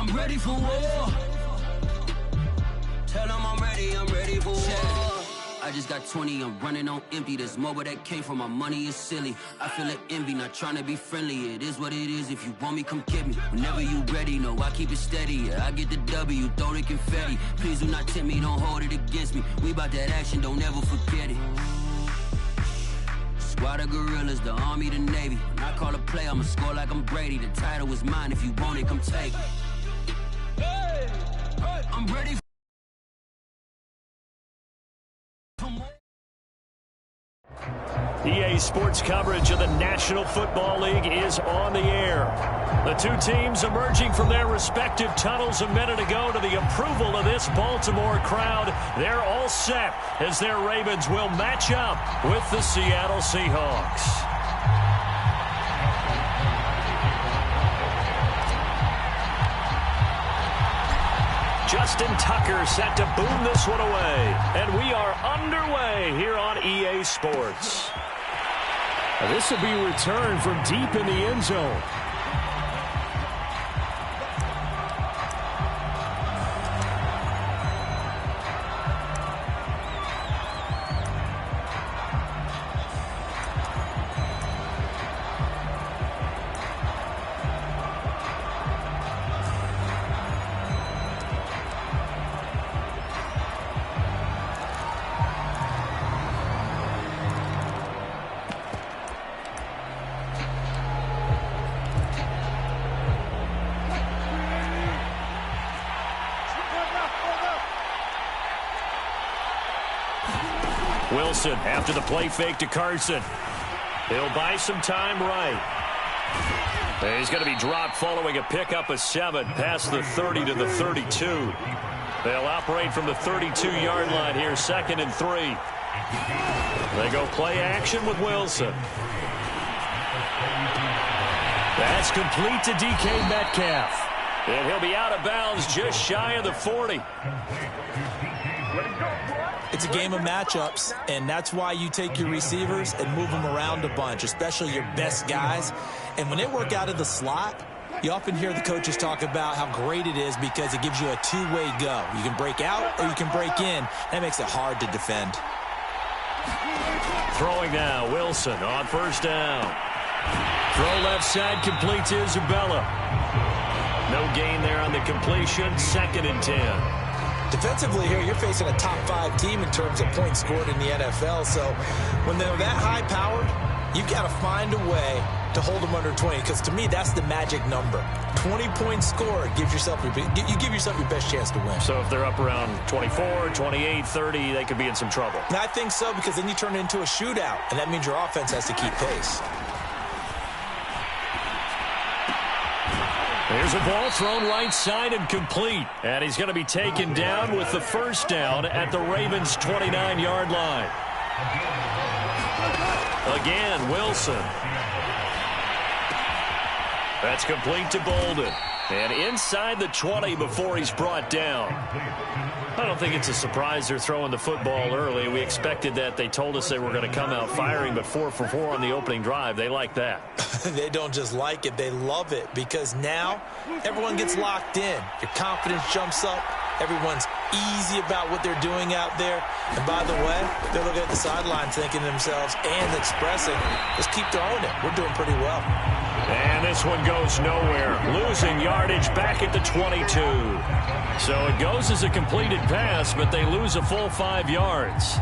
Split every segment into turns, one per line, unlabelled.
I'm ready for war. Tell them I'm ready for war. I just got 20, I'm running on empty. This mobile that came from my money is silly. I feel it envy, not trying to be friendly. It is what it is, if you want me, come get me. Whenever you ready, no, I keep it steady. Yeah, I get the W, throw the confetti. Please do not tempt me, don't hold it against me. We bout that action, don't ever forget it. Squad of gorillas, the army, the navy. When I call a play, I'ma score like I'm Brady. The title is mine, if you want it, come take it. I'm ready for
EA Sports coverage of the National Football League is on the air. The two teams emerging from their respective tunnels a minute ago to the approval of this Baltimore crowd. They're all set as their Ravens will match up with the Seattle Seahawks. Justin Tucker set to boom this one away. And we are underway here on EA Sports. This will be returned from deep in the end zone. Wilson after the play fake to Carson. He'll buy some time right. He's going to be dropped following a pickup of 7 past the 30 to the 32. They'll operate from the 32-yard line here, 2nd and 3. They go play action with Wilson. That's complete to DK Metcalf. And he'll be out of bounds just shy of the 40.
It's a game of matchups, and that's why you take your receivers and move them around a bunch, especially your best guys. And when they work out of the slot, you often hear the coaches talk about how great it is because it gives you a two-way go. You can break out or you can break in. That makes it hard to defend.
Throwing now, Wilson on first down. Throw left side, complete to Isabella. No gain there on the completion, 2nd and 10.
Defensively here, you're facing a top-5 team in terms of points scored in the NFL. So when they're that high-powered, you've got to find a way to hold them under 20. Because to me, that's the magic number. 20 points scored gives yourself you give yourself your best chance to win.
So if they're up around 24, 28, 30, they could be in some trouble.
I think so, because then you turn it into a shootout, and that means your offense has to keep pace.
There's a ball thrown right side and complete. And he's going to be taken down with the first down at the Ravens' 29-yard line. Again, Wilson. That's complete to Bolden. And inside the 20 before he's brought down. I don't think it's a surprise they're throwing the football early. We expected that. They told us they were going to come out firing, but 4 for 4 on the opening drive. They like that.
They don't just like it, they love it, because now everyone gets locked in. Your confidence jumps up. Everyone's easy about what they're doing out there. And by the way, they're looking at the sidelines thinking to themselves and expressing, just keep throwing it. We're doing pretty well.
And this one goes nowhere. Losing yardage back at the 22. So it goes as a completed pass, but they lose a full 5 yards.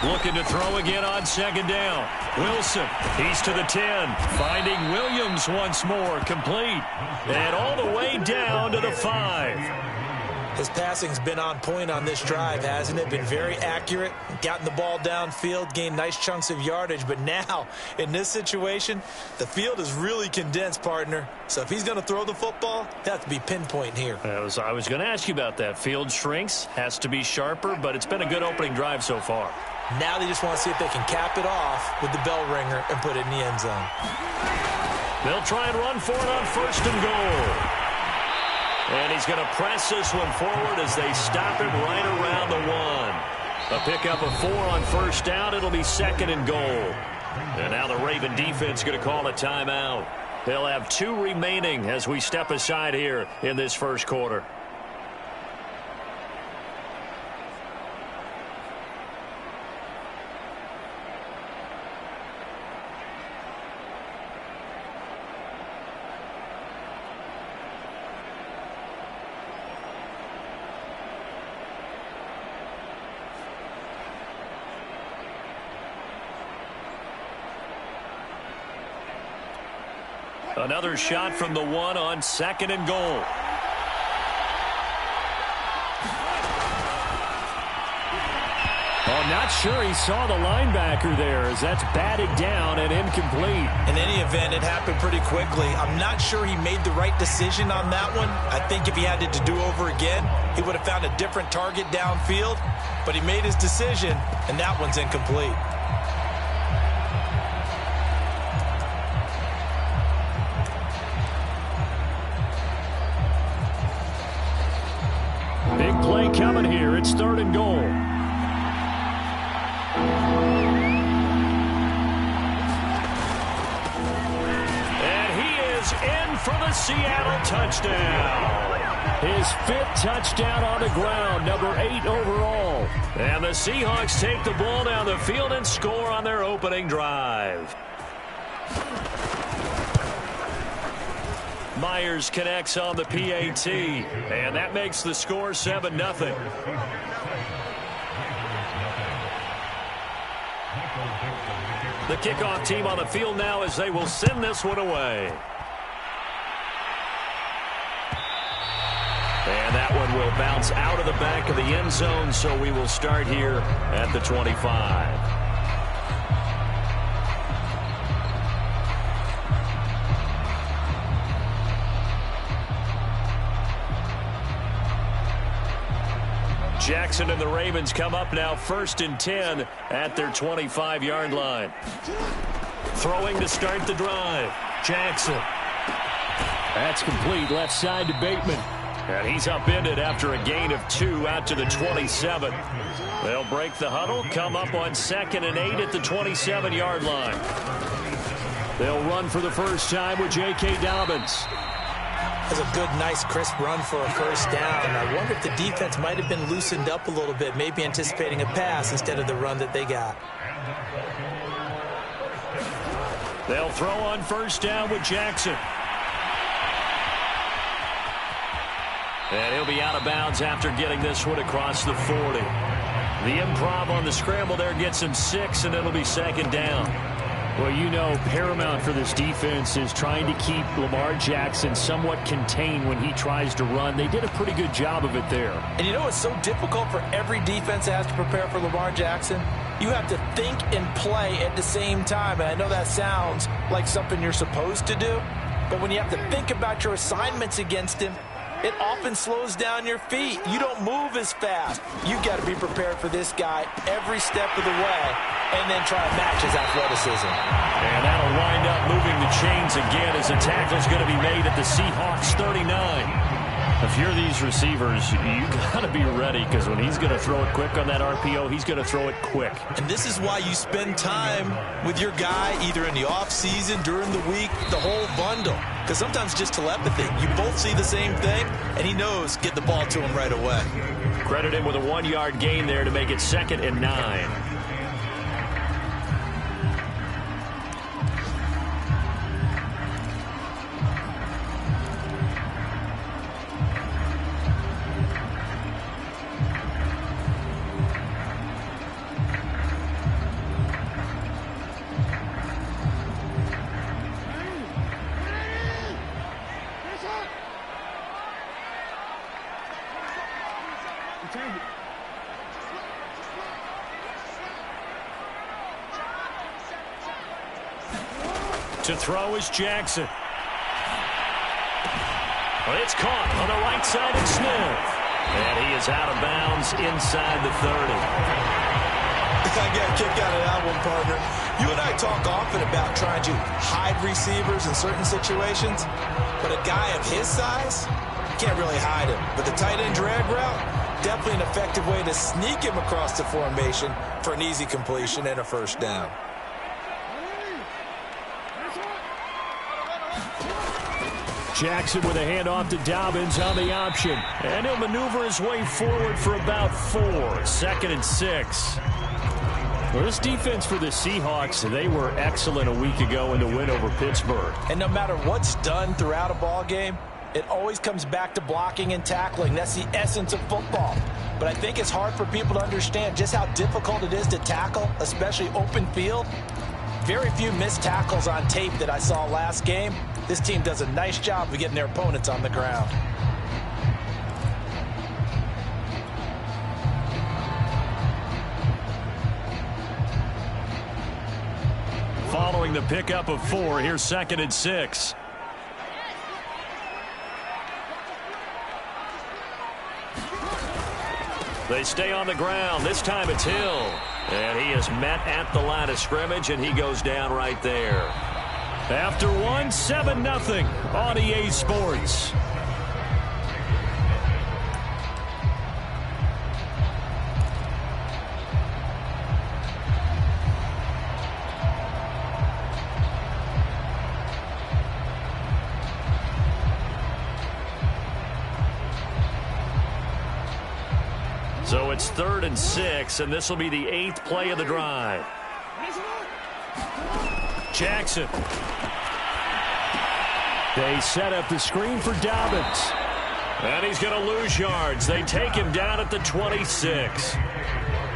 Looking to throw again on 2nd down. Wilson, he's to the 10. Finding Williams once more, complete. And all the way down to the 5.
His passing's been on point on this drive, hasn't it? Been very accurate, gotten the ball downfield, gained nice chunks of yardage. But now, in this situation, the field is really condensed, partner. So if he's going to throw the football, that has to be pinpoint here.
I was going to ask you about that. Field shrinks, has to be sharper, but it's been a good opening drive so far.
Now they just want to see if they can cap it off with the bell ringer and put it in the end zone.
They'll try and run for it on 1st and goal. And he's going to press this one forward as they stop him right around the 1. A pickup of 4 on 1st down. It'll be 2nd and goal. And now the Raven defense going to call a timeout. They'll have 2 remaining as we step aside here in this first quarter. Another shot from the 1 on 2nd and goal. Oh, not sure he saw the linebacker there as that's batted down and incomplete.
In any event, it happened pretty quickly. I'm not sure he made the right decision on that one. I think if he had it to do over again, he would have found a different target downfield. But he made his decision, and that one's incomplete.
Big play coming here. It's 3rd and goal. And he is in for the Seattle touchdown. His 5th touchdown on the ground, number 8 overall. And the Seahawks take the ball down the field and score on their opening drive. Myers connects on the PAT, and that makes the score 7-0. The kickoff team on the field now as they will send this one away. And that one will bounce out of the back of the end zone, so we will start here at the 25. Jackson and the Ravens come up now 1st and 10 at their 25-yard line. Throwing to start the drive. Jackson. That's complete left side to Bateman. And he's upended after a gain of 2 out to the 27. They'll break the huddle, come up on 2nd and 8 at the 27-yard line. They'll run for the first time with J.K. Dobbins.
That's a good, nice, crisp run for a 1st down. I wonder if the defense might have been loosened up a little bit, maybe anticipating a pass instead of the run that they got.
They'll throw on 1st down with Jackson. And he'll be out of bounds after getting this one across the 40. The improv on the scramble there gets him 6, and it'll be 2nd down.
Well, you know, paramount for this defense is trying to keep Lamar Jackson somewhat contained when he tries to run. They did a pretty good job of it there.
And you know it's so difficult for every defense that has to prepare for Lamar Jackson? You have to think and play at the same time. And I know that sounds like something you're supposed to do. But when you have to think about your assignments against him, it often slows down your feet. You don't move as fast. You've got to be prepared for this guy every step of the way and then try to match his athleticism.
And that'll wind up moving the chains again as a tackle's going to be made at the Seahawks 39.
If you're these receivers, you got to be ready because when he's going to throw it quick on that RPO, he's going to throw it quick.
And this is why you spend time with your guy either in the offseason, during the week, the whole bundle. Because sometimes just telepathy. You both see the same thing, and he knows get the ball to him right away.
Credit him with a 1-yard gain there to make it 2nd and 9. To throw is Jackson. Well, it's caught on the right side of Smith. And he is out of bounds inside the 30.
I get a kick out of that one, partner. You and I talk often about trying to hide receivers in certain situations, but a guy of his size, you can't really hide him. But the tight end drag route, definitely an effective way to sneak him across the formation for an easy completion and a first down.
Jackson with a handoff to Dobbins on the option. And he'll maneuver his way forward for about 4. 2nd and 6. Well, this defense for the Seahawks, they were excellent a week ago in the win over Pittsburgh.
And no matter what's done throughout a ball game, it always comes back to blocking and tackling. That's the essence of football. But I think it's hard for people to understand just how difficult it is to tackle, especially open field. Very few missed tackles on tape that I saw last game. This team does a nice job of getting their opponents on the ground.
Following the pickup of 4, here's 2nd and 6. They stay on the ground. This time it's Hill. And he is met at the line of scrimmage, and he goes down right there. After 1, 7-0 on EA Sports. So it's 3rd and 6, and this will be the 8th play of the drive. Jackson. They set up the screen for Dobbins. And he's going to lose yards. They take him down at the 26.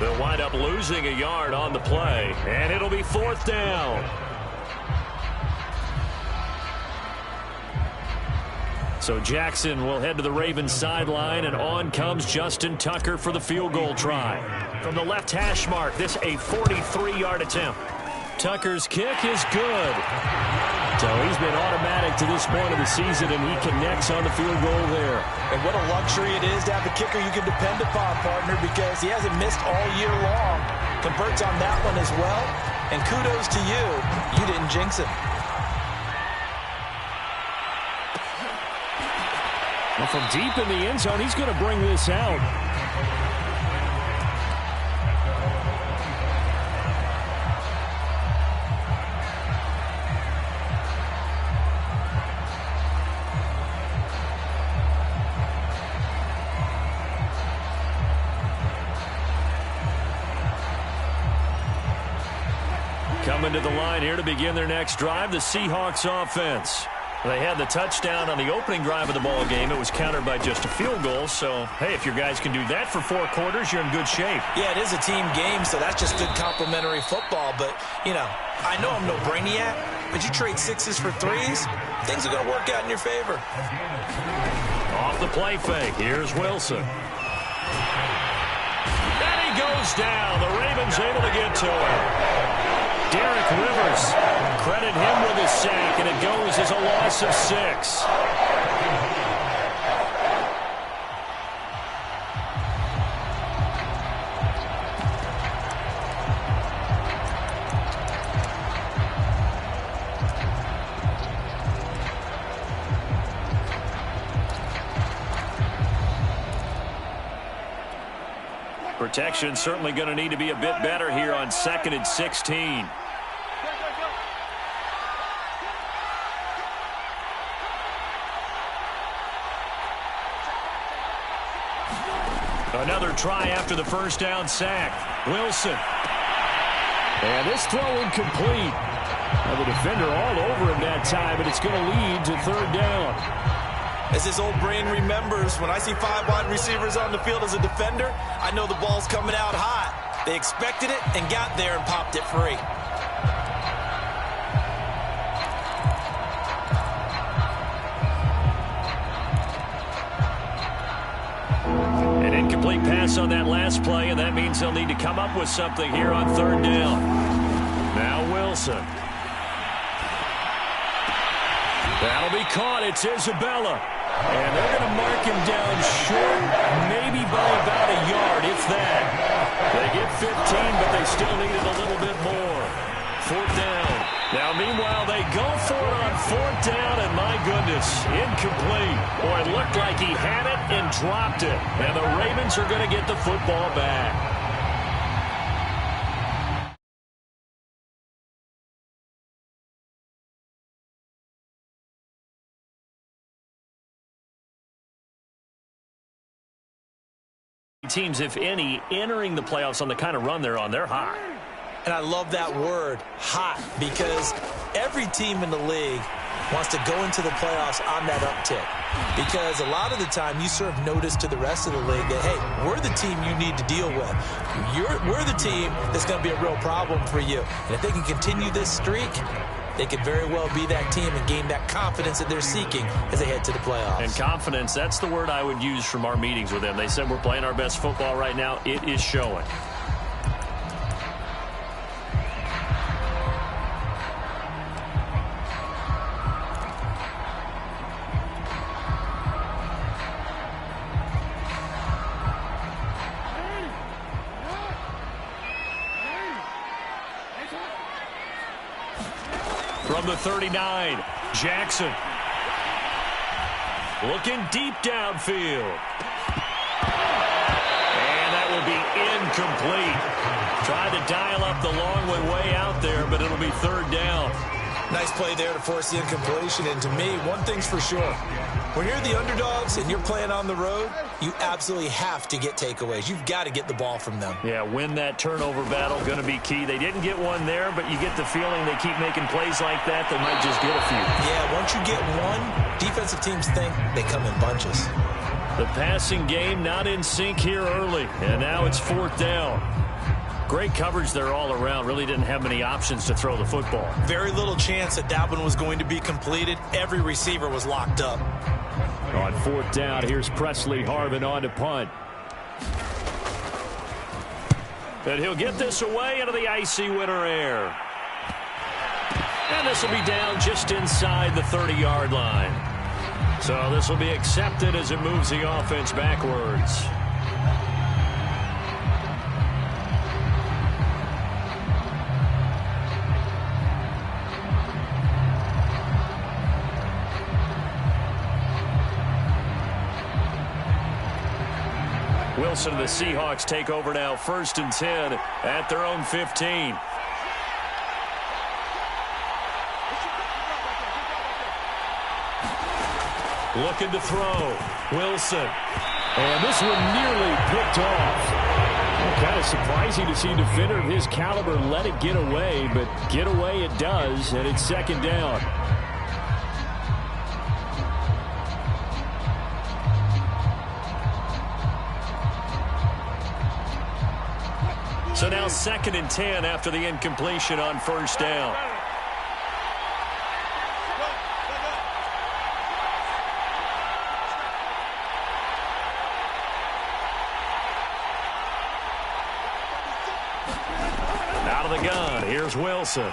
They'll wind up losing a yard on the play, and it'll be 4th down. So Jackson will head to the Ravens sideline, and on comes Justin Tucker for the field goal try. From the left hash mark, this a 43-yard attempt. Tucker's kick is good. So he's been automatic to this point of the season, and he connects on the field goal there.
And what a luxury it is to have a kicker you can depend upon, partner, because he hasn't missed all year long. Converts on that one as well. And kudos to you. You didn't jinx it.
Well, from deep in the end zone, he's going to bring this out. Coming to the line here to begin their next drive, the Seahawks offense. They had the touchdown on the opening drive of the ball game. It was countered by just a field goal. So, hey, if your guys can do that for 4 quarters, you're in good shape.
Yeah, it is a team game, so that's just good complimentary football. But, you know, I know I'm no brainiac, but you trade 6s for 3s, things are going to work out in your favor.
Off the play fake, here's Wilson. And he goes down. The Ravens able to get to him. Derek Rivers, credit him with his sack, and it goes as a loss of 6. Protection certainly going to need to be a bit better here on 2nd and 16. Another try after the first down sack. Wilson. And this throw incomplete. Now the defender all over him that time, but it's going to lead to 3rd down.
As his old brain remembers, when I see 5 wide receivers on the field as a defender, I know the ball's coming out hot. They expected it and got there and popped it free.
An incomplete pass on that last play, and that means they'll need to come up with something here on 3rd down. Now Wilson. That'll be caught. It's Isabella. And they're going to mark him down short, maybe by about a yard, if that. They get 15, but they still need it a little bit more. 4th down. Now, meanwhile, they go for it on 4th down, and my goodness, incomplete. Boy, it looked like he had it and dropped it. And the Ravens are going to get the football back. Teams, if any, entering the playoffs on the kind of run they're on, they're hot.
And I love that word, hot, because every team in the league wants to go into the playoffs on that uptick. Because a lot of the time you serve notice to the rest of the league that, hey, we're the team you need to deal with. We're the team that's going to be a real problem for you. And if they can continue this streak, they could very well be that team and gain that confidence that they're seeking as they head to the playoffs.
And confidence, that's the word I would use from our meetings with them. They said we're playing our best football right now. It is showing. From the 39, Jackson. Looking deep downfield. And that will be incomplete. Tried to dial up the long way out there, but it'll be 3rd down.
Nice play there to force the incompletion. And to me, one thing's for sure. When you're the underdogs and you're playing on the road, you absolutely have to get takeaways. You've got to get the ball from them.
Yeah, win that turnover battle, going to be key. They didn't get one there, but you get the feeling they keep making plays like that, they might just get a few.
Yeah, once you get one, defensive teams think they come in bunches.
The passing game not in sync here early, and now it's 4th down. Great coverage there all around. Really didn't have many options to throw the football.
Very little chance that one was going to be completed. Every receiver was locked up.
On 4th down, here's Presley Harvin on to punt. And he'll get this away into the icy winter air. And this will be down just inside the 30-yard line. So this will be accepted as it moves the offense backwards. Wilson and the Seahawks take over now, 1st and 10 at their own 15. Looking to throw. Wilson. And this one nearly picked off. Kind of surprising to see a defender of his caliber let it get away, but get away it does, and it's 2nd down. So now 2nd and 10 after the incompletion on 1st down. Out of the gun, here's Wilson.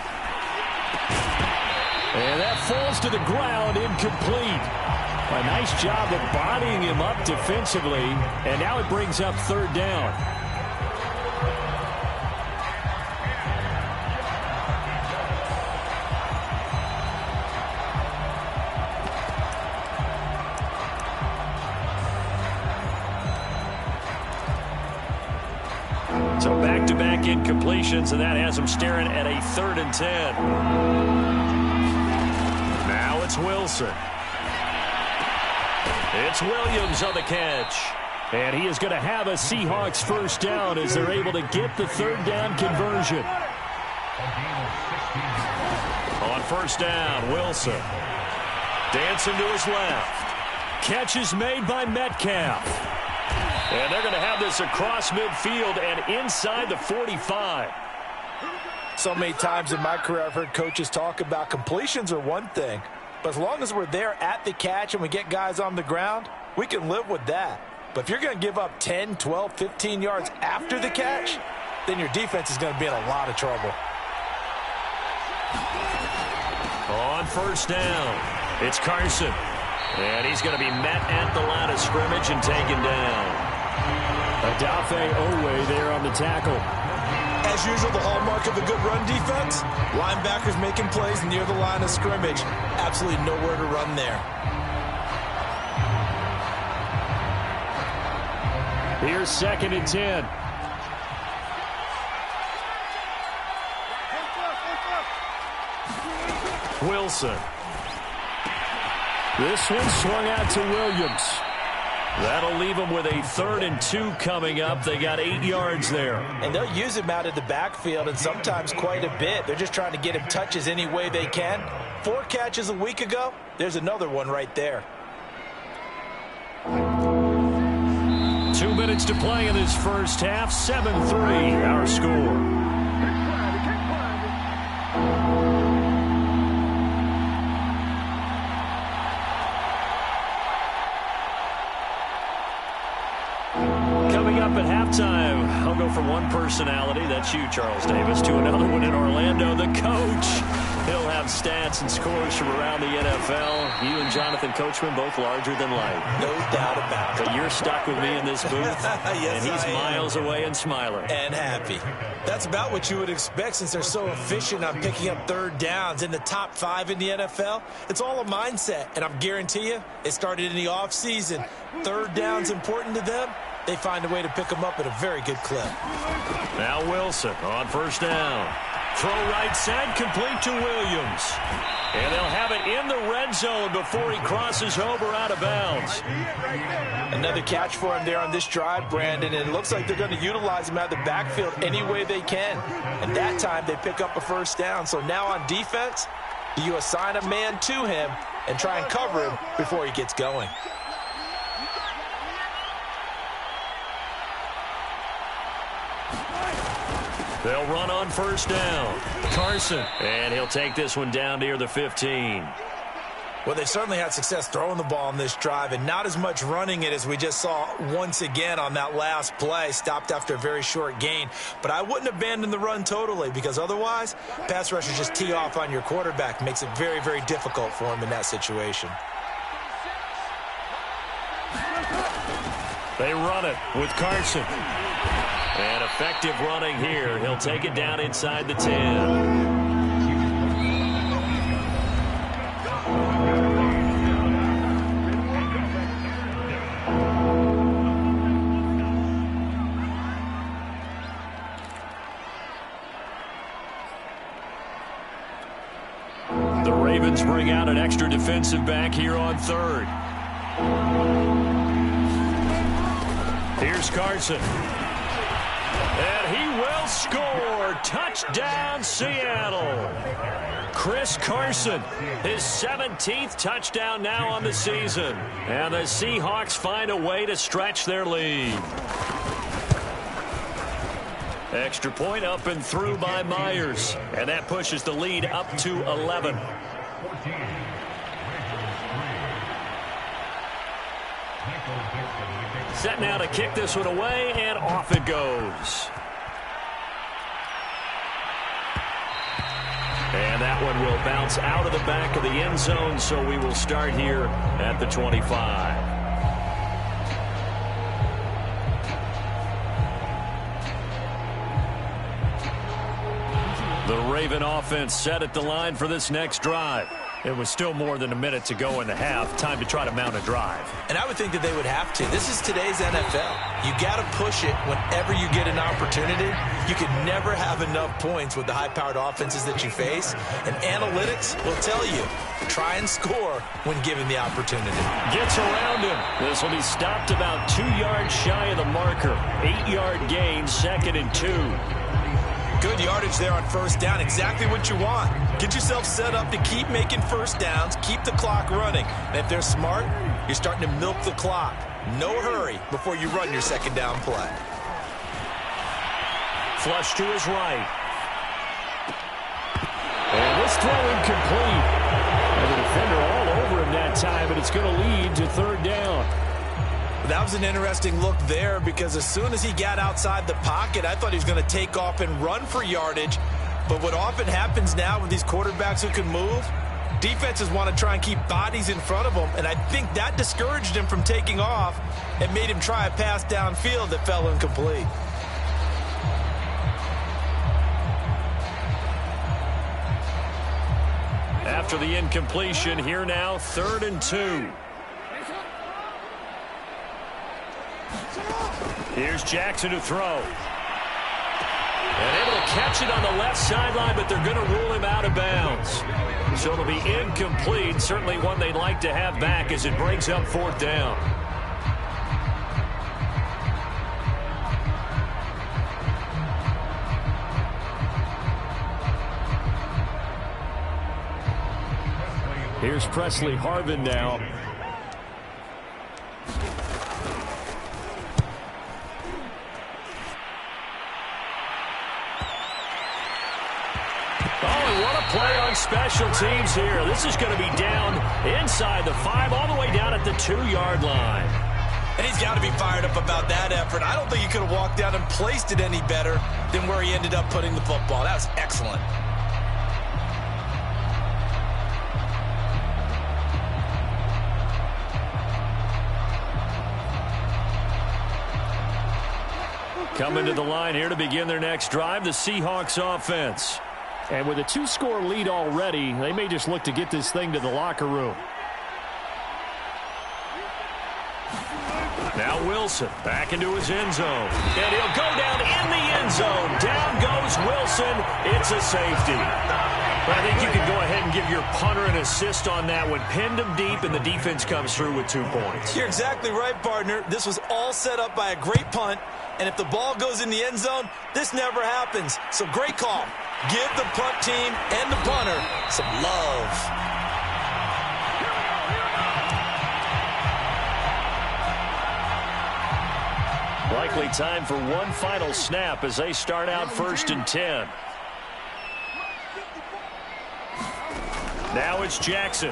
And that falls to the ground, incomplete. A nice job of bodying him up defensively, and now it brings up 3rd down. So back-to-back incompletions, and that has them staring at a 3rd and 10. Now it's Wilson. It's Williams on the catch. And he is going to have a Seahawks 1st down as they're able to get the 3rd down conversion. On 1st down, Wilson. Dancing to his left. Catch is made by Metcalf. And they're going to have this across midfield and inside the 45.
So many times in my career I've heard coaches talk about completions are one thing, but as long as we're there at the catch and we get guys on the ground, we can live with that. But if you're going to give up 10, 12, 15 yards after the catch, then your defense is going to be in a lot of trouble.
On 1st down, it's Carson.
And he's going to be met at the line of scrimmage and taken down.
Adafe Owe there on the tackle.
As usual, the hallmark of a good run defense, linebackers making plays near the line of scrimmage. Absolutely nowhere to run there.
Here's 2nd and 10. Wilson. This one swung out to Williams. That'll leave them with a 3rd and 2 coming up. They got 8 yards there.
And they'll use him out of the backfield, and sometimes quite a bit. They're just trying to get him touches any way they can. 4 catches a week ago. There's another one right there.
2 minutes to play in this first half. 7-3 our score. At halftime, I'll go from one personality, that's you, Charles Davis, to another one in Orlando. The coach, he'll have stats and scores from around the NFL. You and Jonathan Coachman, both larger than life.
No doubt about it.
But you're stuck with me in this booth,
yes,
and he's miles away and smiling.
And happy. That's about what you would expect since they're so efficient on picking up 3rd downs. In the top 5 in the NFL, it's all a mindset. And I'm guarantee you, it started in the offseason. 3rd down's important to them. They find a way to pick them up at a very good clip.
Now Wilson on 1st down. Throw right side, complete to Williams. And they'll have it in the red zone before he crosses over out of bounds.
Another catch for him there on this drive, Brandon. And it looks like they're going to utilize him out of the backfield any way they can. And that time they pick up a 1st down. So now on defense, you assign a man to him and try and cover him before he gets going.
They'll run on 1st down. Carson. And he'll take this one down near the 15.
Well, they've certainly had success throwing the ball on this drive and not as much running it as we just saw once again on that last play. Stopped after a very short gain. But I wouldn't abandon the run totally because otherwise, pass rushers just tee off on your quarterback. Makes it very, very difficult for him in that situation.
They run it with Carson. And effective running here. He'll take it down inside the 10. The Ravens bring out an extra defensive back here on 3rd. Here's Carson. And he will score. Touchdown, Seattle. Chris Carson, his 17th touchdown now on the season. And the Seahawks find a way to stretch their lead. Extra point up and through by Myers. And that pushes the lead up to 11. Set now to kick this one away, and off it goes. And that one will bounce out of the back of the end zone, so we will start here at the 25. The Raven offense set at the line for this next drive. It was still more than a minute to go in the half. Time to try to mount a drive.
And I would think that they would have to. This is today's NFL. You got to push it whenever you get an opportunity. You can never have enough points with the high-powered offenses that you face. And analytics will tell you, try and score when given the opportunity.
Gets around him. This will be stopped about 2 yards shy of the marker. 8-yard gain, 2nd and 2.
Good yardage there on 1st down. Exactly what you want. Get yourself set up to keep making 1st downs, keep the clock running. And if they're smart, you're starting to milk the clock. No hurry before you run your 2nd down play.
Flush to his right. And this throw incomplete. And the defender all over him that time, but it's going to lead to 3rd down.
That was an interesting look there because as soon as he got outside the pocket, I thought he was going to take off and run for yardage. But what often happens now with these quarterbacks who can move, Defenses want to try and keep bodies in front of them, and I think that discouraged him from taking off and made him try a pass downfield that fell incomplete.
After the incompletion, here now, 3rd and 2. Here's Jackson to throw. And able to catch it on the left sideline, but they're going to rule him out of bounds. So it'll be incomplete, certainly one they'd like to have back as it brings up 4th down. Here's Presley Harvin now. Play on special teams here. This is going to be down inside the 5, all the way down at the 2-yard line.
And he's got to be fired up about that effort. I don't think he could have walked down and placed it any better than where he ended up putting the football. That was excellent.
Coming to the line here to begin their next drive, the Seahawks offense. And with a 2-score lead already, they may just look to get this thing to the locker room. Now Wilson back into his end zone. And he'll go down in the end zone. Down goes Wilson. It's a safety. But I think you can go ahead and give your punter an assist on that one. Pinned him deep, and the defense comes through with 2 points.
You're exactly right, partner. This was all set up by a great punt. And if the ball goes in the end zone, this never happens. So great call. Give the punt team and the punter some love.
Likely time for one final snap as they start out 1st and 10. Now it's Jackson.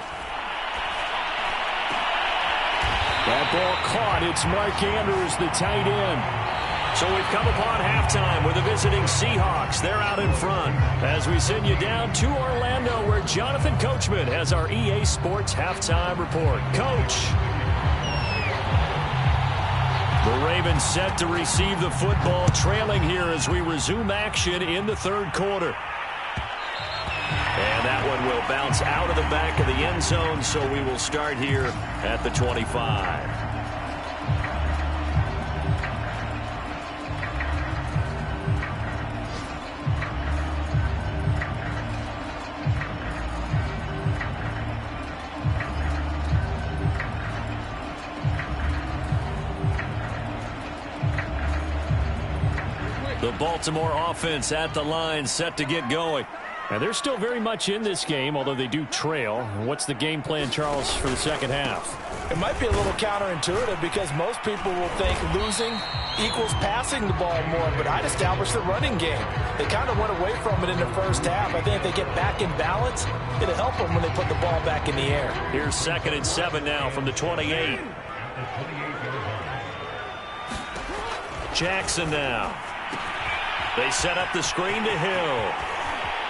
That ball caught. It's Mark Andrews, the tight end. So we've come upon halftime with the visiting Seahawks. They're out in front as we send you down to Orlando, where Jonathan Coachman has our EA Sports halftime report. Coach. The Ravens set to receive the football, trailing here as we resume action in the 3rd quarter. And that one will bounce out of the back of the end zone, so we will start here at the 25. The Baltimore offense at the line, set to get going. And they're still very much in this game, although they do trail. What's the game plan, Charles, for the second half?
It might be a little counterintuitive because most people will think losing equals passing the ball more, but I'd establish the running game. They kind of went away from it in the first half. I think if they get back in balance, it'll help them when they put the ball back in the air.
Here's 2nd and 7 now from the 28. Jackson now. They set up the screen to Hill.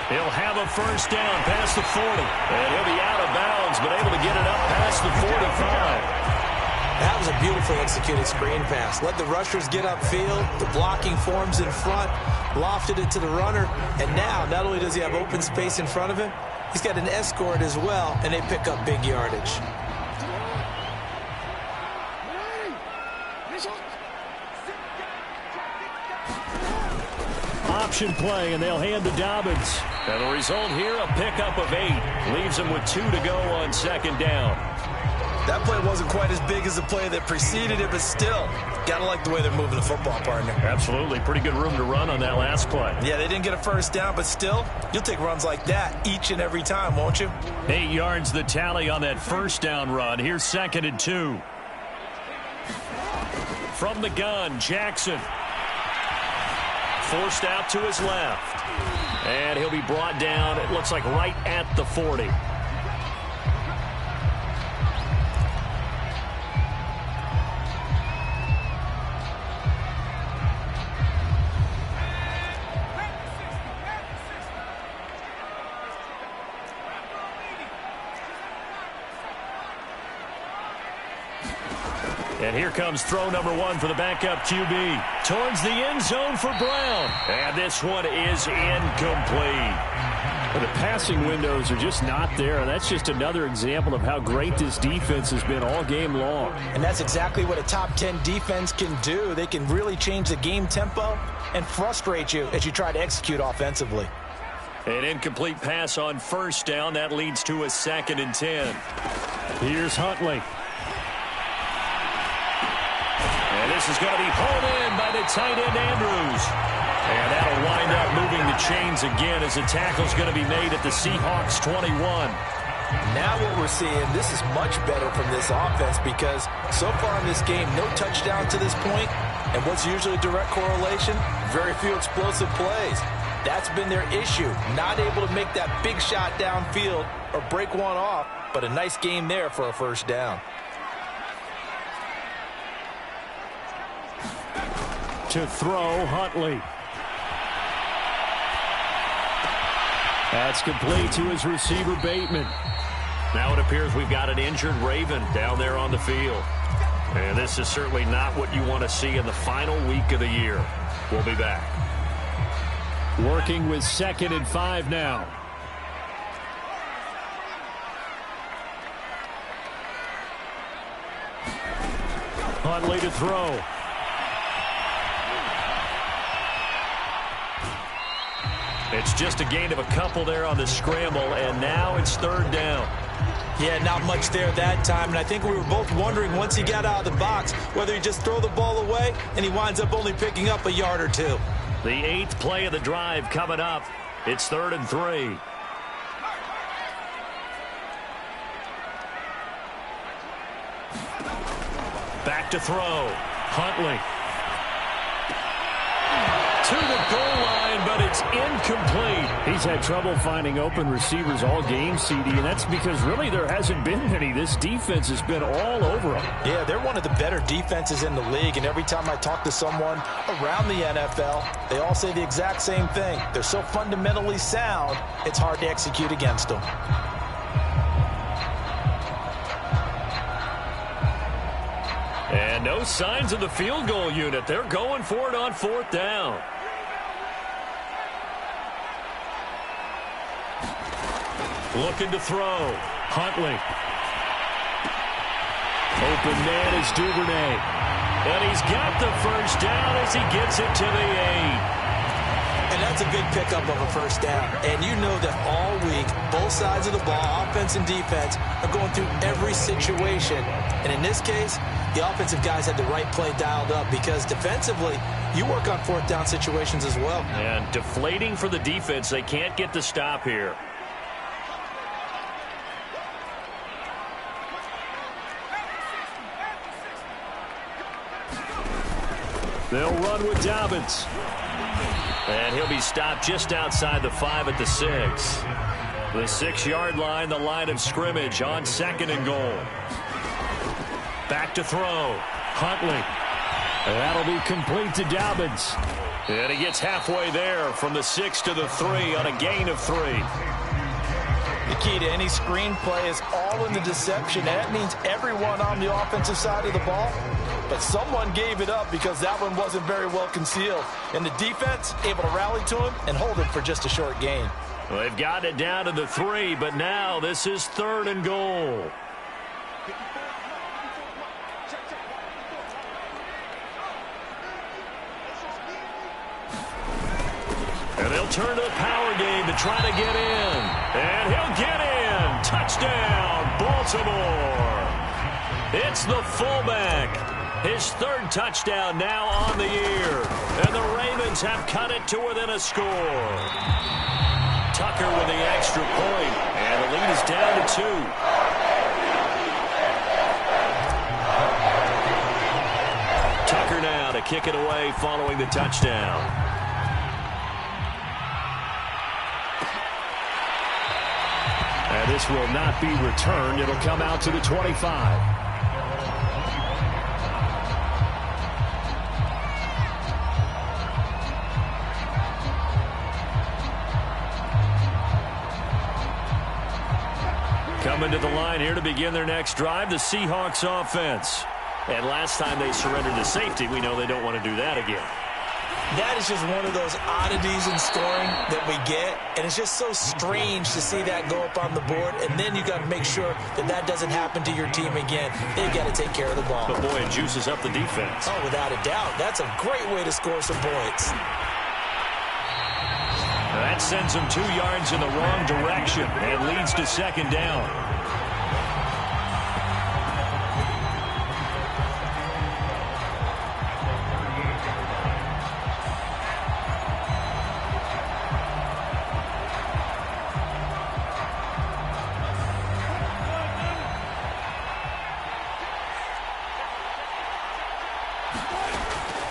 He'll have a first down past the 40. And he'll be out of bounds, but able to get it up past the 45.
That was a beautifully executed screen pass. Let the rushers get upfield. The blocking forms in front. Lofted it to the runner. And now, not only does he have open space in front of him, he's got an escort as well, and they pick up big yardage.
Option play, and they'll hand to Dobbins. And the result here, a pickup of 8. Leaves them with 2 to go on 2nd down.
That play wasn't quite as big as the play that preceded it, but still, gotta like the way they're moving the football, partner.
Absolutely. Pretty good room to run on that last play.
Yeah, they didn't get a first down, but still, you'll take runs like that each and every time, won't you?
8 yards the tally on that first down run. Here's 2nd and 2. From the gun, Jackson. Forced out to his left. And he'll be brought down, it looks like right at the 40.
And here comes throw number 1 for the backup QB. Towards the end zone for Brown. And this one is incomplete.
The passing windows are just not there. That's just another example of how great this defense has been all game long.
And that's exactly what a top 10 defense can do. They can really change the game tempo and frustrate you as you try to execute offensively.
An incomplete pass on first down. That leads to a 2nd and 10.
Here's Huntley.
And this is going to be hauled in by the tight end, Andrews. And that'll wind up moving the chains again as the tackle's going to be made at the Seahawks 21.
Now what we're seeing, this is much better from this offense because so far in this game, no touchdown to this point. And what's usually a direct correlation? Very few explosive plays. That's been their issue. Not able to make that big shot downfield or break one off, but a nice game there for a first down.
To throw, Huntley. That's complete to his receiver, Bateman.
Now it appears we've got an injured Raven down there on the field. And this is certainly not what you want to see in the final week of the year. We'll be back.
Working with 2nd and 5 now. Huntley to throw.
It's just a gain of a couple there on the scramble, and now it's 3rd down.
Yeah, not much there that time, and I think we were both wondering once he got out of the box whether he just throw the ball away, and he winds up only picking up a yard or 2.
The 8th play of the drive coming up. It's 3rd and 3. Back to throw. Huntley. To the goal line, but it's incomplete.
He's had trouble finding open receivers all game, CD, and that's because really there hasn't been many. This defense has been all over them.
Yeah, they're one of the better defenses in the league, and every time I talk to someone around the NFL, they all say the exact same thing. They're so fundamentally sound, it's hard to execute against them.
And no signs of the field goal unit. They're going for it on 4th down. Looking to throw. Huntley.
Open man is Duvernay.
And he's got the first down as he gets it to the 8.
And that's a big pickup of a first down. And you know that all week, both sides of the ball, offense and defense, are going through every situation. And in this case, the offensive guys had the right play dialed up because defensively, you work on 4th down situations as well.
And deflating for the defense. They can't get the stop here.
They'll run with Dobbins.
And he'll be stopped just outside the 5 at the 6. The 6-yard line, the line of scrimmage on 2nd and goal. Back to throw. Huntley.
That'll be complete to Dobbins.
And he gets halfway there from the 6 to the 3 on a gain of 3.
The key to any screen play is all in the deception. That means everyone on the offensive side of the ball. But someone gave it up because that one wasn't very well concealed. And the defense able to rally to him and hold it for just a short gain.
Well, they've got it down to the 3, but now this is 3rd and goal. And they'll turn to the power game to try to get in. And he'll get in. Touchdown, Baltimore. It's the fullback. His 3rd touchdown now on the year. And the Ravens have cut it to within a score. Tucker with the extra point. And the lead is down to 2. Tucker now to kick it away following the touchdown.
And this will not be returned. It'll come out to the 25.
Coming to the line here to begin their next drive, the Seahawks offense. And last time they surrendered to safety, we know they don't want to do that again.
That is just one of those oddities in scoring that we get, and it's just so strange to see that go up on the board, and then you got to make sure that that doesn't happen to your team again. They've got to take care of the ball.
But, boy, it juices up the defense.
Oh, without a doubt. That's a great way to score some points.
That sends them 2 yards in the wrong direction and leads to second down.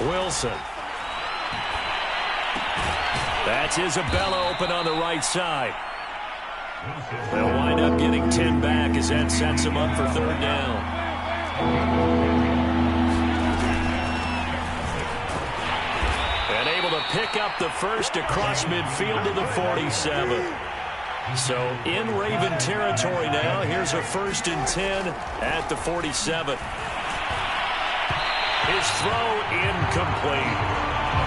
Wilson. That's Isabella open on the right side. They'll wind up getting 10 back as that sets them up for third down. And able to pick up the first across midfield to the 47. So in Raven territory now. Here's a 1st and 10 at the 47. His throw incomplete.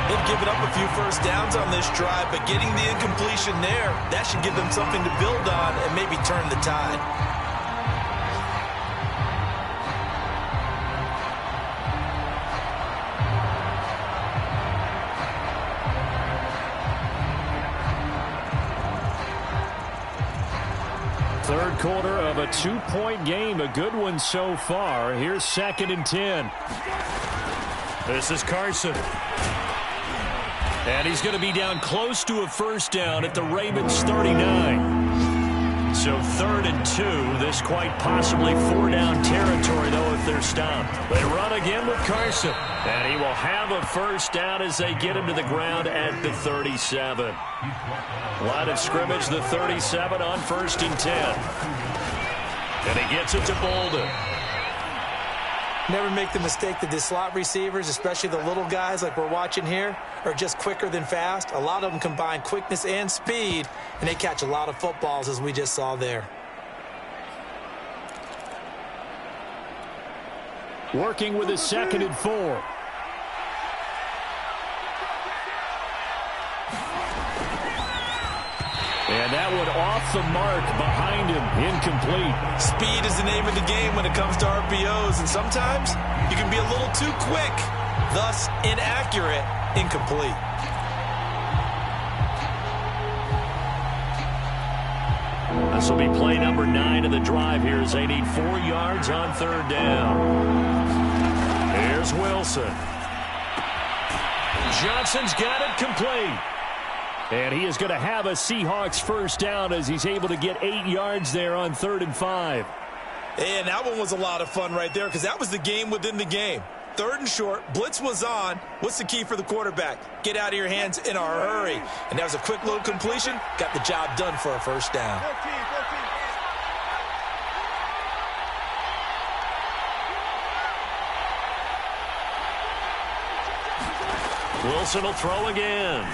They've given up a few first downs on this drive, but getting the incompletion there, that should give them something to build on and maybe turn the tide.
Third quarter of a 2-point game, a good one so far. Here's 2nd and 10. This is Carson. And he's going to be down close to a first down at the Ravens 39. So 3rd and 2. This quite possibly 4-down territory, though, if they're stopped. They run again with Carson. And he will have a first down as they get him to the ground at the 37. Line of scrimmage, the 37 on 1st and 10. And he gets it to Bolden.
Never make the mistake that the slot receivers, especially the little guys like we're watching here, are just quicker than fast. A lot of them combine quickness and speed, and they catch a lot of footballs, as we just saw there.
Working with his 2nd and 4. And that one off the mark behind him, incomplete.
Speed is the name of the game when it comes to RPOs, and sometimes you can be a little too quick, thus inaccurate, incomplete.
This will be play number 9 of the drive here as they need 4 yards on 3rd down. Here's Wilson. Johnson's got it complete. And he is going to have a Seahawks first down as he's able to get 8 yards there on 3rd and 5.
And that one was a lot of fun right there because that was the game within the game. 3rd and short, blitz was on. What's the key for the quarterback? Get out of your hands in a hurry. And that was a quick little completion. Got the job done for a first down.
Wilson will throw again.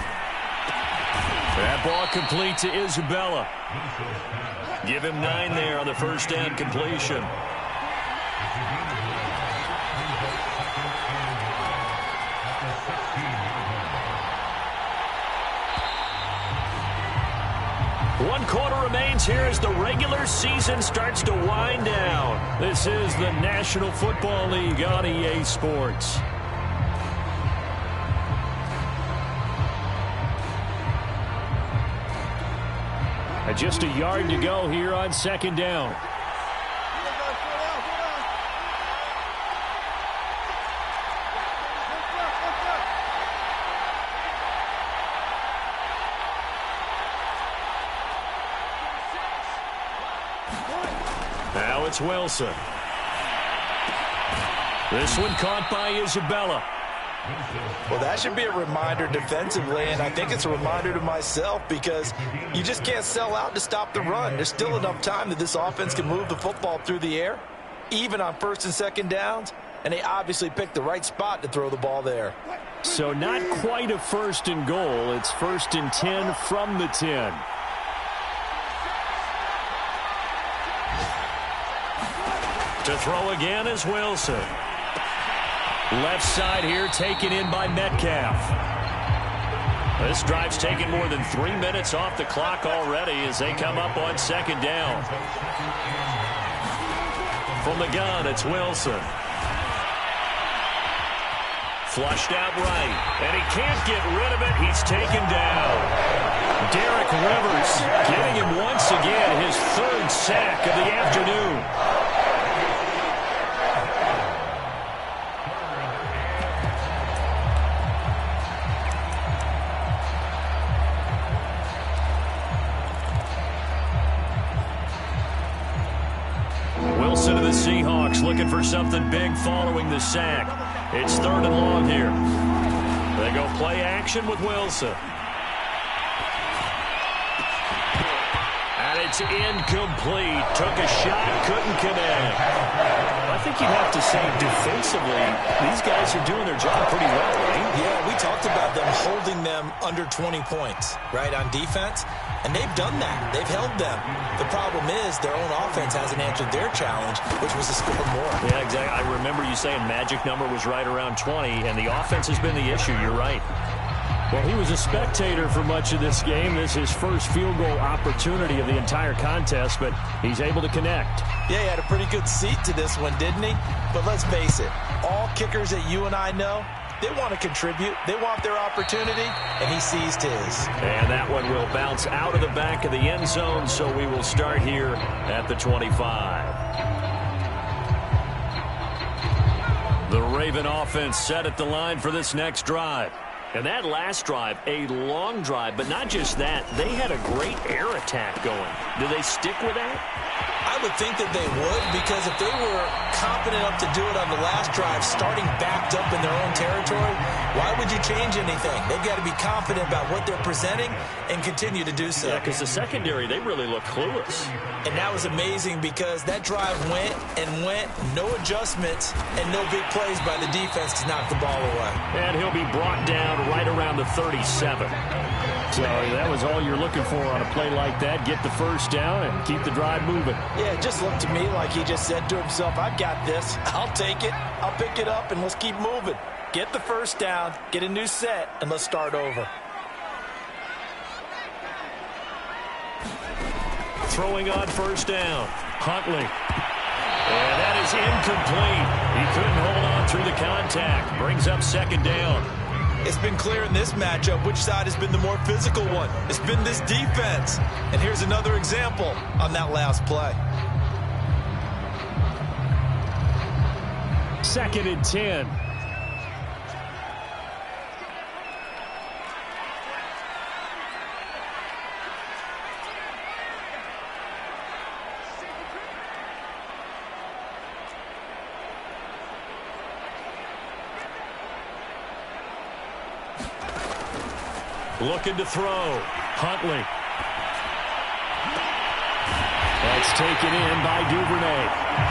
That ball complete to Isabella. Give him 9 there on the first down completion. One quarter remains here as the regular season starts to wind down. This is the National Football League on EA Sports. Just a yard to go here on 2nd down. Now it's Wilson. This one caught by Isabella.
Well, that should be a reminder defensively, and I think it's a reminder to myself because you just can't sell out to stop the run. There's still enough time that this offense can move the football through the air, even on 1st and 2nd downs, and they obviously picked the right spot to throw the ball there.
So not quite a 1st and goal. It's 1st and 10 from the 10. To throw again is Wilson. Left side here taken in by Metcalf. This drive's taken more than 3 minutes off the clock already as they come up on second down. From the gun, it's Wilson. Flushed out right, and he can't get rid of it. He's taken down. Derek Rivers giving him once again his 3rd sack of the afternoon. Wilson of the Seahawks looking for something big following the sack. It's 3rd and long here. They go play action with Wilson. And it's incomplete. Took a shot, couldn't connect. I think you'd have to say defensively, these guys are doing their job pretty well, right?
Yeah, we talked about them holding them under 20 points, right, on defense. And they've done that. They've held them. The problem is their own offense hasn't answered their challenge, which was to score more.
Yeah, exactly. I remember you saying magic number was right around 20, and the offense has been the issue. You're right. Well, he was a spectator for much of this game. This is his first field goal opportunity of the entire contest, but he's able to connect.
Yeah, he had a pretty good seat to this one, didn't he? But let's face it, all kickers that you and I know, they want to contribute. They want their opportunity, and he seized his.
And that one will bounce out of the back of the end zone, so we will start here at the 25. The Raven offense set at the line for this next drive. And that last drive, a long drive, but not just that. They had a great air attack going. Do they stick with that?
I would think that they would, because if they were confident enough to do it on the last drive, starting backed up in their own territory, why would you change anything? They've got to be confident about what they're presenting and continue to do so.
Yeah, because the secondary, they really look clueless.
And that was amazing because that drive went and went, no adjustments, and no big plays by the defense to knock the ball away.
And he'll be brought down right around the 37. So that was all you're looking for on a play like that. Get the first down and keep the drive moving.
Yeah, it just looked to me like he just said to himself, I've got this. I'll take it. I'll pick it up, and let's keep moving. Get the first down, get a new set, and let's start over.
Throwing on first down. Huntley. And that is incomplete. He couldn't hold on through the contact. Brings up second down.
It's been clear in this matchup which side has been the more physical one. It's been this defense. And here's another example on that last play.
2nd and 10. Looking to throw. Huntley. That's taken in by Duvernay.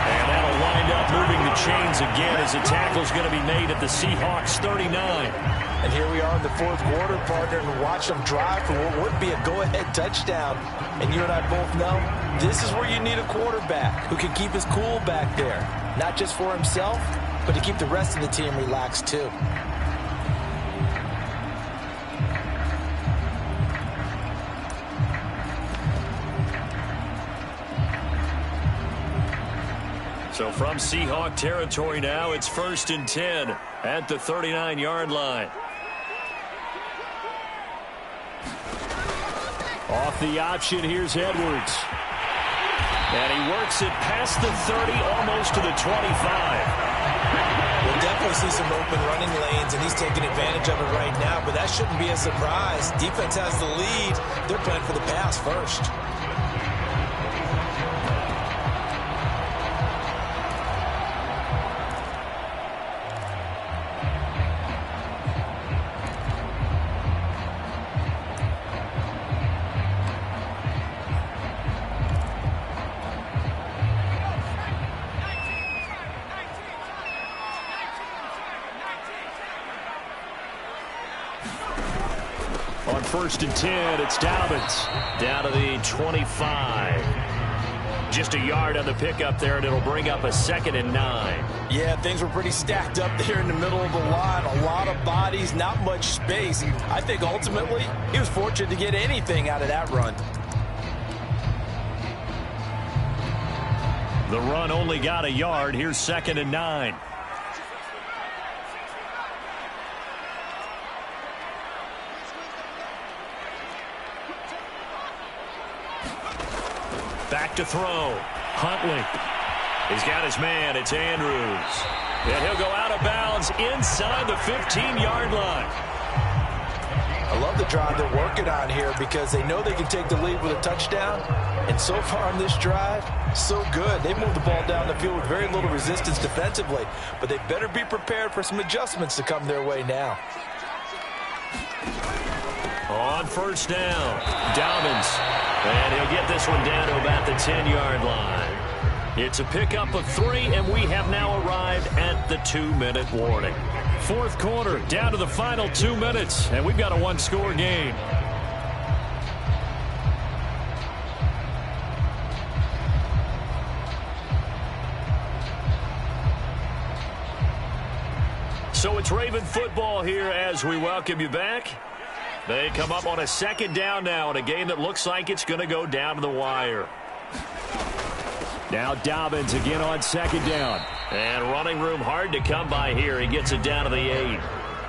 And that'll wind up moving the chains again as the tackle's going to be made at the Seahawks 39.
And here we are in the 4th quarter, partner, and watch them drive for what would be a go-ahead touchdown. And you and I both know this is where you need a quarterback who can keep his cool back there. Not just for himself, but to keep the rest of the team relaxed too.
So from Seahawk territory now, it's 1st and 10 at the 39-yard line. Off the option, here's Edwards. And he works it past the 30, almost to the 25.
We'll definitely see some open running lanes, and he's taking advantage of it right now, but that shouldn't be a surprise. Defense has the lead. They're playing for the pass first.
On 1st and 10, it's Dobbins down to the 25. Just a yard on the pickup there, and it'll bring up a 2nd and 9.
Yeah, things were pretty stacked up there in the middle of the line. A lot of bodies, not much space. I think ultimately he was fortunate to get anything out of that run.
The run only got a yard. Here's 2nd and 9. Back to throw. Huntley. He's got his man. It's Andrews. And he'll go out of bounds inside the 15-yard line.
I love the drive they're working on here because they know they can take the lead with a touchdown. And so far on this drive, so good. They moved the ball down the field with very little resistance defensively. But they better be prepared for some adjustments to come their way now.
On first down, Dobbins. And he'll get this one down to about the 10-yard line. It's a pickup of 3, and we have now arrived at the 2-minute warning. Fourth quarter, down to the final 2 minutes, and we've got a one-score game. So it's Raven football here as we welcome you back. They come up on a 2nd down now in a game that looks like it's going to go down to the wire. Now Dobbins again on 2nd down. And running room hard to come by here. He gets it down to the 8.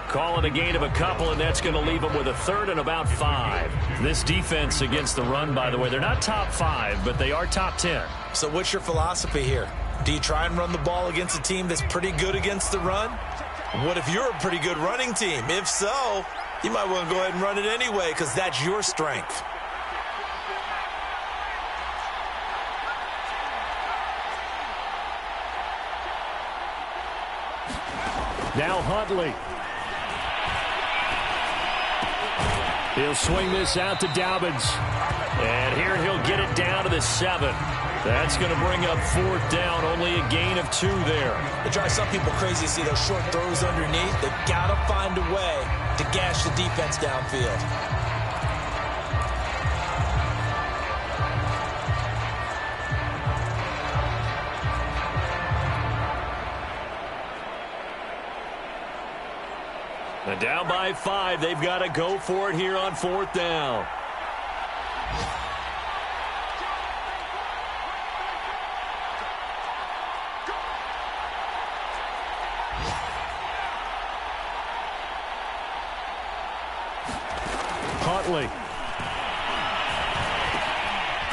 Calling a gain of a couple, and that's going to leave him with a 3rd and about 5. This defense against the run, by the way, they're not top 5, but they are top 10.
So what's your philosophy here? Do you try and run the ball against a team that's pretty good against the run? What if you're a pretty good running team? If so, you might want to go ahead and run it anyway because that's your strength.
Now Huntley. He'll swing this out to Dobbins. And here he'll get it down to the 7. That's going to bring up 4th down. Only a gain of 2 there.
It drives some people crazy to see those short throws underneath. They've got to find a way to gash the defense downfield.
And down by 5, they've got to go for it here on 4th down. Huntley.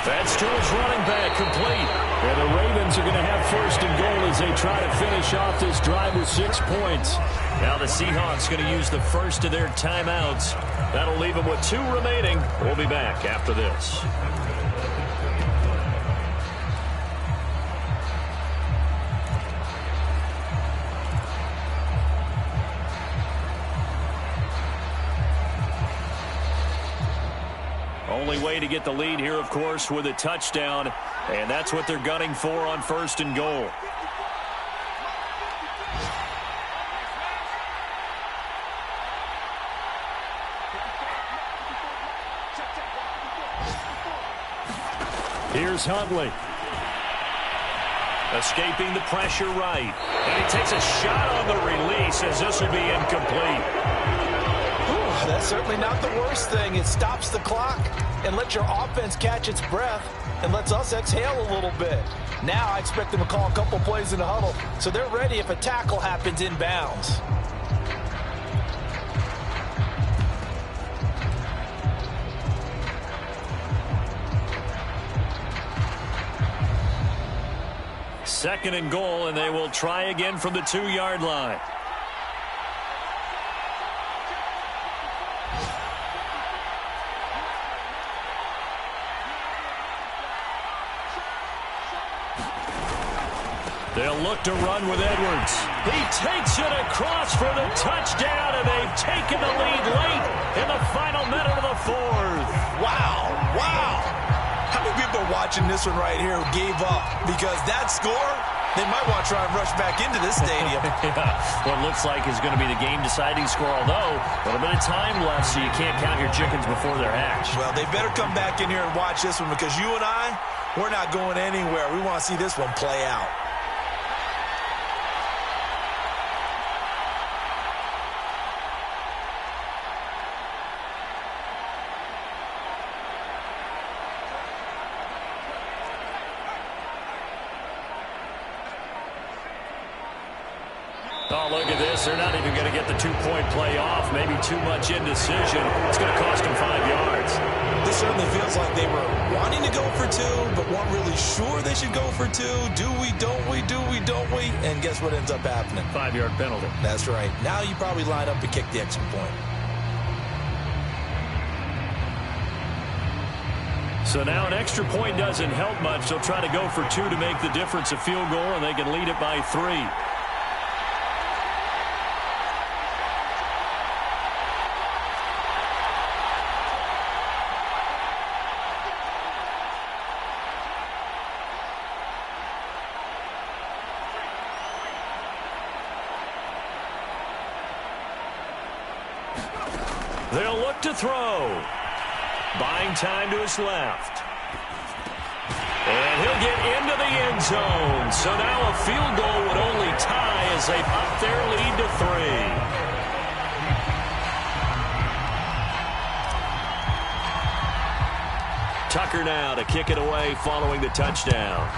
That's to his running back, complete. And the Ravens are going to have 1st and goal as they try to finish off this drive with 6 points. Now the Seahawks going to use the first of their timeouts. That'll leave them with 2 remaining. We'll be back after this. Only way to get the lead here, of course, with a touchdown. And that's what they're gunning for on 1st and goal. Here's Huntley. Escaping the pressure right. And he takes a shot on the release as this will be incomplete.
Ooh, that's certainly not the worst thing. It stops the clock and lets your offense catch its breath and lets us exhale a little bit. Now I expect them to call a couple plays in the huddle so they're ready if a tackle happens inbounds.
Second and goal, and they will try again from the 2-yard line. They'll look to run with Edwards. He takes it across for the touchdown, and they've taken the lead late in the final minute of the 4th.
Wow, wow. How many people are watching this one right here who gave up? Because that score, they might want to try and rush back into this stadium.
Yeah, what looks like is going to be the game-deciding score, although a little bit of time left, so you can't count your chickens before they're hatched.
Well, they better come back in here and watch this one because you and I, We're not going anywhere. We want to see this one play out.
Oh, look at this. They're not even going to get the two-point play off. Maybe too much indecision. It's going to cost them 5 yards.
This certainly feels like they were wanting to go for 2, but weren't really sure they should go for 2. Do we, don't we, do we, don't we? And guess what ends up happening?
5-yard penalty.
That's right. Now you probably line up to kick the extra point.
So now an extra point doesn't help much. They'll try to go for 2 to make the difference a field goal, and they can lead it by 3. They'll look to throw. Buying time to his left. And he'll get into the end zone. So now a field goal would only tie as they've upped their lead to 3. Tucker now to kick it away following the touchdown.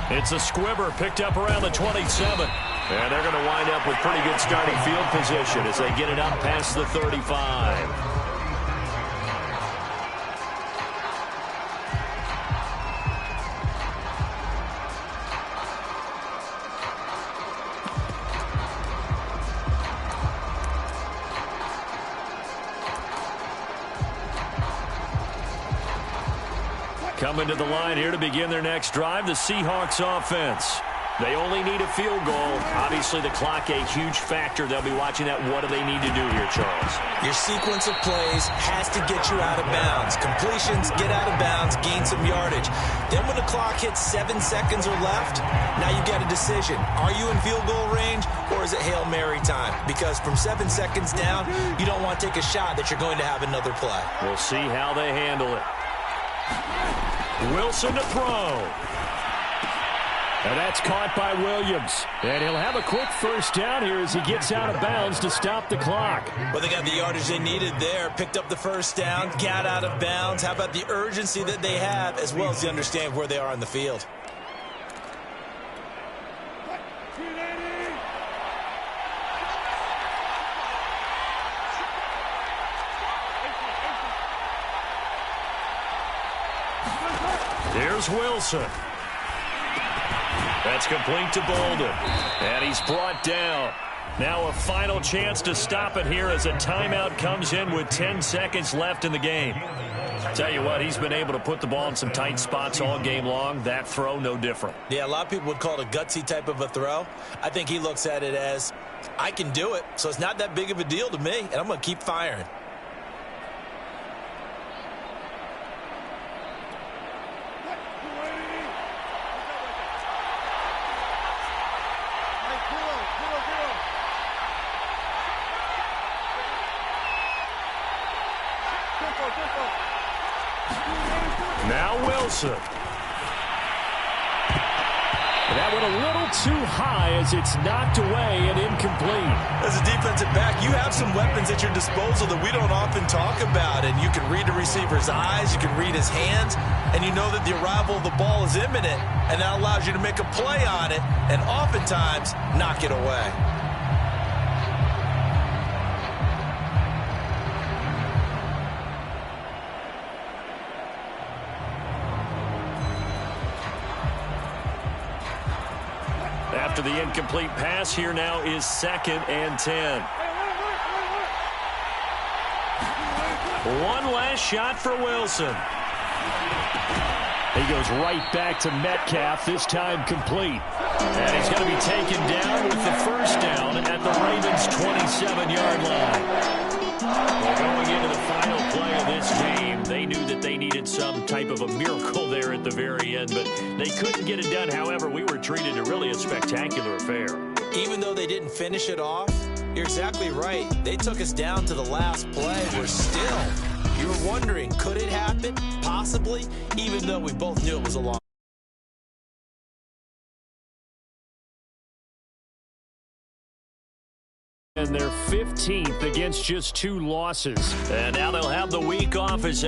It's a squibber picked up around the 27. And they're going to wind up with pretty good starting field position as they get it up past the 35. Coming to the line here to begin their next drive, the Seahawks offense. They only need a field goal. Obviously, the clock a huge factor. They'll be watching that. What do they need to do here, Charles?
Your sequence of plays has to get you out of bounds. Completions, get out of bounds, gain some yardage. Then when the clock hits 7 seconds or left, now you get a decision. Are you in field goal range, or is it Hail Mary time? Because from 7 seconds down, you don't want to take a shot that you're going to have another play.
We'll see how they handle it. Wilson to throw. And that's caught by Williams. And he'll have a quick first down here as he gets out of bounds to stop the clock.
Well, they got the yardage they needed there. Picked up the first down, got out of bounds. How about the urgency that they have, as well as the understand where they are on the field?
Here's Wilson. That's complete to Bolden. And he's brought down. Now a final chance to stop it here as a timeout comes in with 10 seconds left in the game. Tell you what, he's been able to put the ball in some tight spots all game long. That throw, no different.
Yeah, a lot of people would call it a gutsy type of a throw. I think he looks at it as, I can do it, so it's not that big of a deal to me, and I'm going to keep firing.
Now Wilson. That went a little too high as it's knocked away and incomplete.
As a defensive back, you have some weapons at your disposal that we don't often talk about. And you can read the receiver's eyes, you can read his hands, and you know that the arrival of the ball is imminent. And that allows you to make a play on it and oftentimes knock it away.
After the incomplete pass, here now is 2nd and 10. One last shot for Wilson. He goes right back to Metcalf, this time complete. And he's going to be taken down with the first down at the Ravens' 27-yard line. Well, going into the final play of this game, they knew that they needed some type of a miracle there at the very end, but they couldn't get it done. However, we were treated to really a spectacular affair.
Even though they didn't finish it off, you're exactly right. They took us down to the last play. We're still You're wondering, could it happen? Possibly, even though we both knew it was a long.
And they're 15th against just 2 losses. And now they'll have the week off as